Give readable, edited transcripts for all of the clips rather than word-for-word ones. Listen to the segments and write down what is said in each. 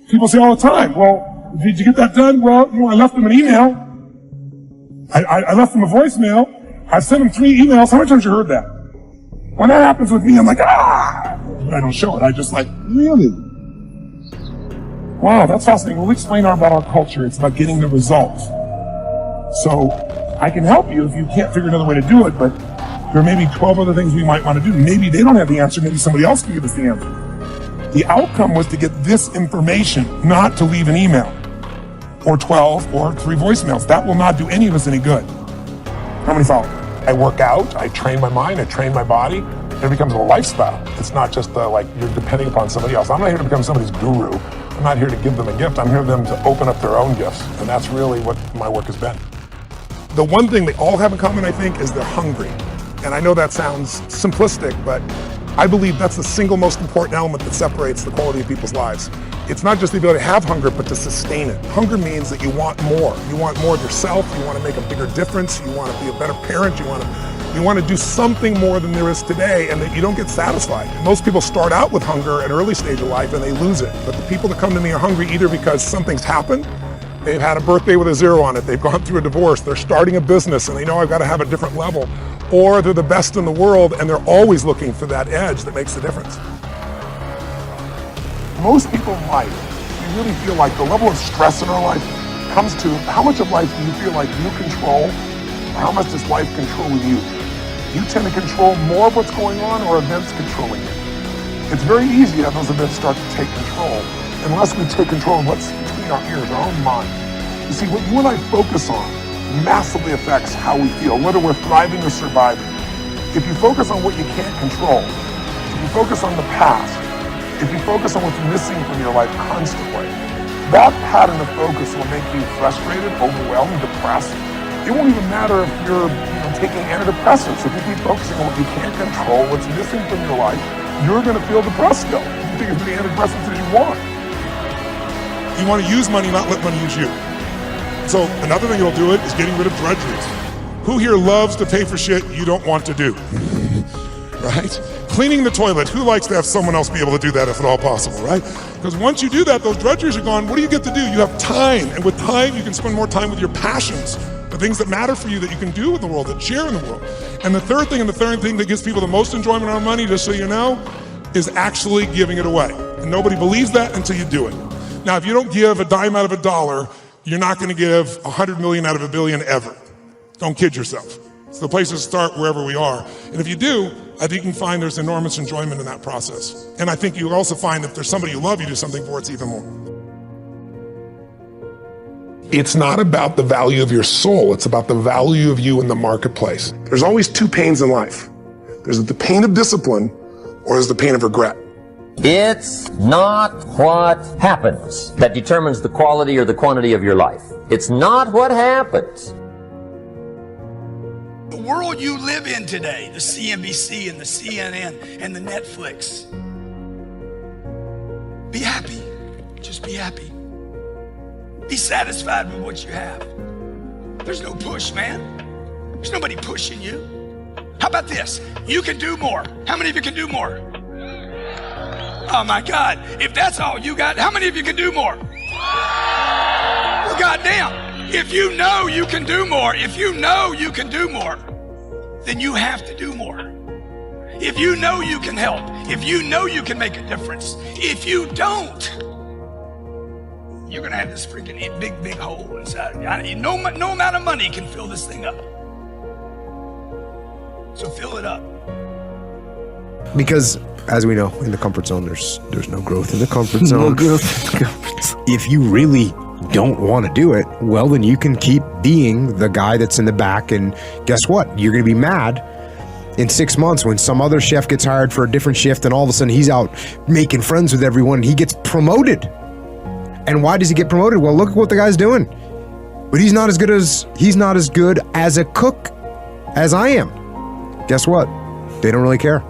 People say all the time, well, did you get that done? Well, I left them an email. I left them a voicemail. I sent them 3 emails. How many times you heard that? When that happens with me, I'm like, I don't show it. I just like, really? Wow, that's fascinating. We'll explain about our culture. It's about getting the results. So I can help you if you can't figure another way to do it, but there may be 12 other things we might want to do. Maybe they don't have the answer. Maybe somebody else can give us the answer. The outcome was to get this information, not to leave an email or 12 or 3 voicemails. That will not do any of us any good. How many follow? I work out, I train my mind, I train my body. It becomes a lifestyle. It's not just like you're depending upon somebody else. I'm not here to become somebody's guru. I'm not here to give them a gift. I'm here for them to open up their own gifts. And that's really what my work has been. The one thing they all have in common, I think, is they're hungry. And I know that sounds simplistic, but I believe that's the single most important element that separates the quality of people's lives. It's not just the ability to have hunger, but to sustain it. Hunger means that you want more. You want more of yourself. You want to make a bigger difference. You want to be a better parent. You want to do something more than there is today, and that you don't get satisfied. Most people start out with hunger at an early stage of life and they lose it. But the people that come to me are hungry either because something's happened, they've had a birthday with a 0 on it, they've gone through a divorce, they're starting a business and they know I've got to have a different level, or they're the best in the world and they're always looking for that edge that makes the difference. Most people in life, we really feel like the level of stress in our life comes to how much of life do you feel like you control, or how much does life control you? You tend to control more of what's going on, or events controlling you. It's very easy to have those events start to take control, unless we take control of what's between our ears, our own mind. You see, what you and I focus on massively affects how we feel, whether we're thriving or surviving. If you focus on what you can't control, if you focus on the past, if you focus on what's missing from your life constantly, that pattern of focus will make you frustrated, overwhelmed, depressed. It won't even matter if you're taking antidepressants. If you keep focusing on what you can't control, what's missing from your life, you're going to feel depressed still. You take as many antidepressants as you want. You want to use money, not let money use you. So another thing that'll do it is getting rid of drudgeries. Who here loves to pay for shit you don't want to do? Right? Cleaning the toilet. Who likes to have someone else be able to do that if at all possible, right? Because once you do that, those drudgeries are gone. What do you get to do? You have time. And with time, you can spend more time with your passions, the things that matter for you that you can do in the world, that share in the world. And the third thing that gives people the most enjoyment out of money, just so you know, is actually giving it away. And nobody believes that until you do it. Now, if you don't give a dime out of a dollar, you're not going to give 100 million out of a billion ever. Don't kid yourself. It's the place to start wherever we are. And if you do, I think you can find there's enormous enjoyment in that process. And I think you'll also find if there's somebody you love, you do something for, it's even more. It's not about the value of your soul. It's about the value of you in the marketplace. There's always 2 pains in life. There's the pain of discipline, or there's the pain of regret. It's not what happens that determines the quality or the quantity of your life. It's not what happens. The world you live in today, the CNBC and the CNN and the Netflix. Be happy. Just be happy. Be satisfied with what you have. There's no push, man. There's nobody pushing you. How about this? You can do more. How many of you can do more? Oh my God, if that's all you got, how many of you can do more? Well, goddamn, if you know you can do more, then you have to do more. If you know you can help, if you know you can make a difference, if you don't, you're gonna have this freaking big hole inside. No amount of money can fill this thing up. So fill it up. Because, as we know, in the comfort zone, there's no growth in the comfort zone. No growth in the comfort zone. If you really don't want to do it, well, then you can keep being the guy that's in the back, and guess what? You're going to be mad in 6 months when some other chef gets hired for a different shift, and all of a sudden he's out making friends with everyone, and he gets promoted. And why does he get promoted? Well, look at what the guy's doing. But he's not as good as a cook as I am. Guess what? They don't really care.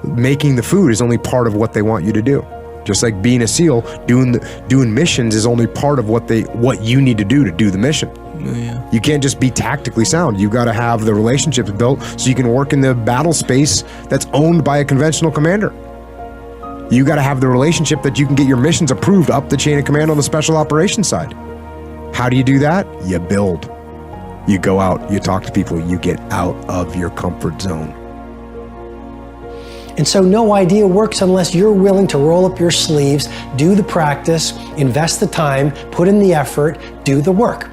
Making the food is only part of what they want you to do. Just like being a SEAL, doing missions is only part of what you need to do the mission. Yeah. You can't just be tactically sound. You got to have the relationships built so you can work in the battle space that's owned by a conventional commander. You got to have the relationship that you can get your missions approved up the chain of command on the special operations side. How do you do that? You build. You go out, you talk to people, you get out of your comfort zone. And so no idea works unless you're willing to roll up your sleeves, do the practice, invest the time, put in the effort, do the work.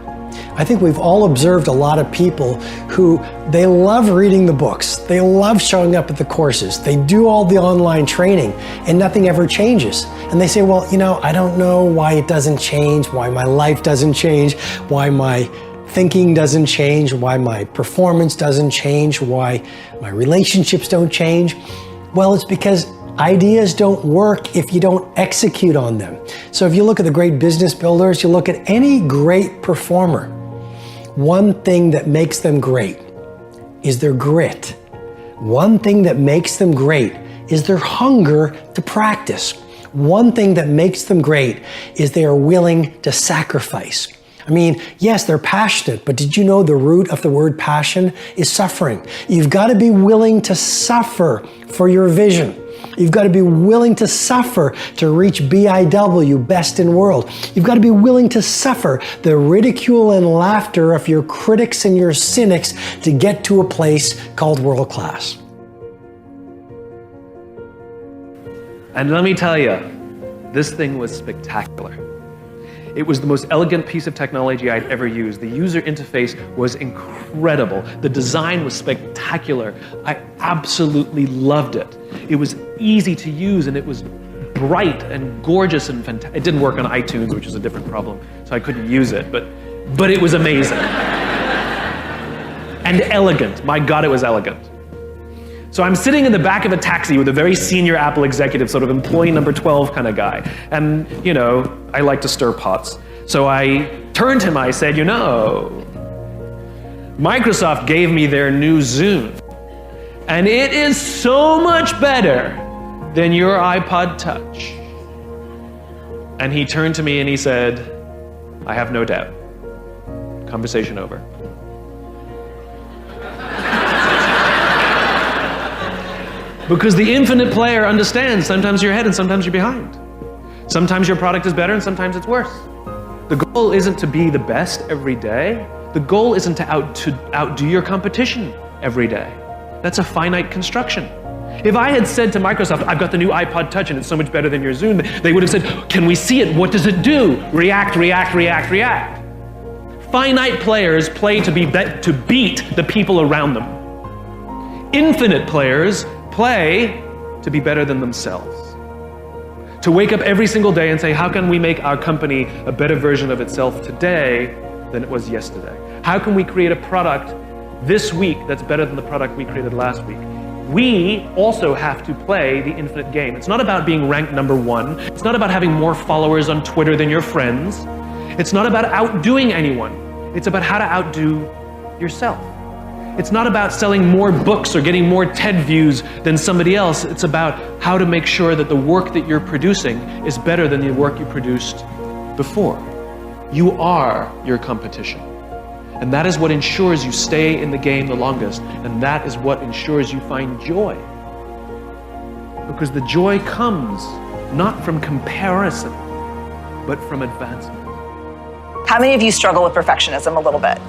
I think we've all observed a lot of people who they love reading the books, they love showing up at the courses, they do all the online training, and nothing ever changes. And they say, well, I don't know why it doesn't change, why my life doesn't change, why my thinking doesn't change, why my performance doesn't change, why my relationships don't change. Well, it's because ideas don't work if you don't execute on them. So if you look at the great business builders, you look at any great performer, one thing that makes them great is their grit. One thing that makes them great is their hunger to practice. One thing that makes them great is they are willing to sacrifice. I mean, yes, they're passionate, but did you know the root of the word passion is suffering? You've got to be willing to suffer for your vision. You've got to be willing to suffer to reach BIW, best in world. You've got to be willing to suffer the ridicule and laughter of your critics and your cynics to get to a place called world class. And let me tell you, this thing was spectacular. It was the most elegant piece of technology I'd ever used. The user interface was incredible. The design was spectacular. I absolutely loved it. It was easy to use and it was bright and gorgeous and fantastic. It didn't work on iTunes, which is a different problem, so I couldn't use it, but it was amazing. And elegant. My God, it was elegant. So I'm sitting in the back of a taxi with a very senior Apple executive, sort of employee number 12 kind of guy. And, I like to stir pots. So I turned to him, I said, Microsoft gave me their new Zune. And it is so much better than your iPod Touch. And he turned to me and he said, I have no doubt. Conversation over. Because the infinite player understands sometimes you're ahead and sometimes you're behind. Sometimes your product is better and sometimes it's worse. The goal isn't to be the best every day. The goal isn't to outdo your competition every day. That's a finite construction. If I had said to Microsoft, I've got the new iPod Touch and it's so much better than your Zune, they would have said, can we see it? What does it do? React, react, react, react. Finite players play to beat the people around them. Infinite players play to be better than themselves. To wake up every single day and say, how can we make our company a better version of itself today than it was yesterday? How can we create a product this week that's better than the product we created last week? We also have to play the infinite game. It's not about being ranked number one. It's not about having more followers on Twitter than your friends. It's not about outdoing anyone. It's about how to outdo yourself. It's not about selling more books or getting more TED views than somebody else. It's about how to make sure that the work that you're producing is better than the work you produced before. You are your competition. And that is what ensures you stay in the game the longest. And that is what ensures you find joy. Because the joy comes not from comparison, but from advancement. How many of you struggle with perfectionism a little bit?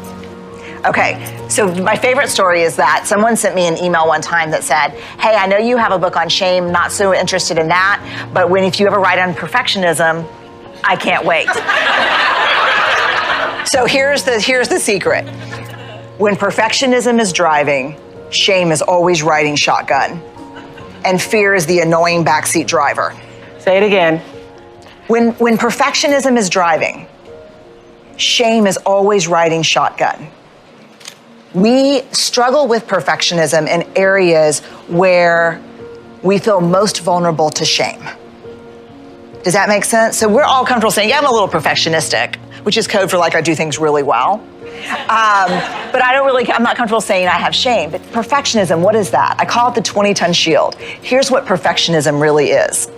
Okay, so my favorite story is that someone sent me an email one time that said, hey, I know you have a book on shame, not so interested in that, but if you ever write on perfectionism, I can't wait. So here's the secret. When perfectionism is driving, shame is always riding shotgun, and fear is the annoying backseat driver. Say it again. When perfectionism is driving, shame is always riding shotgun. We struggle with perfectionism in areas where we feel most vulnerable to shame. Does that make sense? So we're all comfortable saying, yeah, I'm a little perfectionistic, which is code for I do things really well. But I'm not comfortable saying I have shame. But perfectionism, what is that? I call it the 20-ton shield. Here's what perfectionism really is.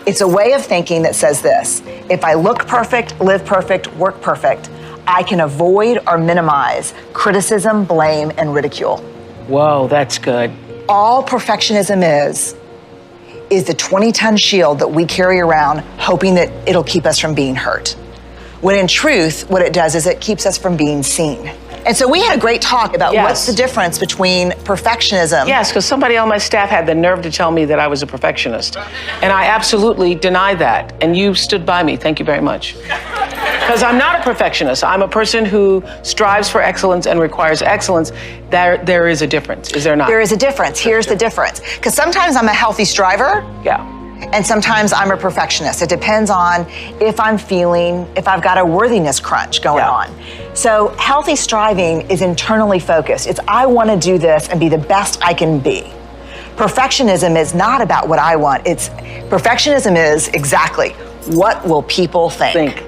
It's a way of thinking that says this: if I look perfect, live perfect, work perfect, I can avoid or minimize criticism, blame, and ridicule. Whoa, that's good. All perfectionism is the 20-ton shield that we carry around hoping that it'll keep us from being hurt. When in truth, what it does is it keeps us from being seen. And so we had a great talk about what's the difference between perfectionism. Yes, because somebody on my staff had the nerve to tell me that I was a perfectionist. And I absolutely denied that. And you stood by me. Thank you very much. Because I'm not a perfectionist. I'm a person who strives for excellence and requires excellence. There is a difference, is there not? There is a difference. Here's the difference. Because sometimes I'm a healthy striver. Yeah. And sometimes I'm a perfectionist. It depends on if I've got a worthiness crunch going on. So healthy striving is internally focused. It's I want to do this and be the best I can be. Perfectionism is not about what I want. Perfectionism is exactly what will people think.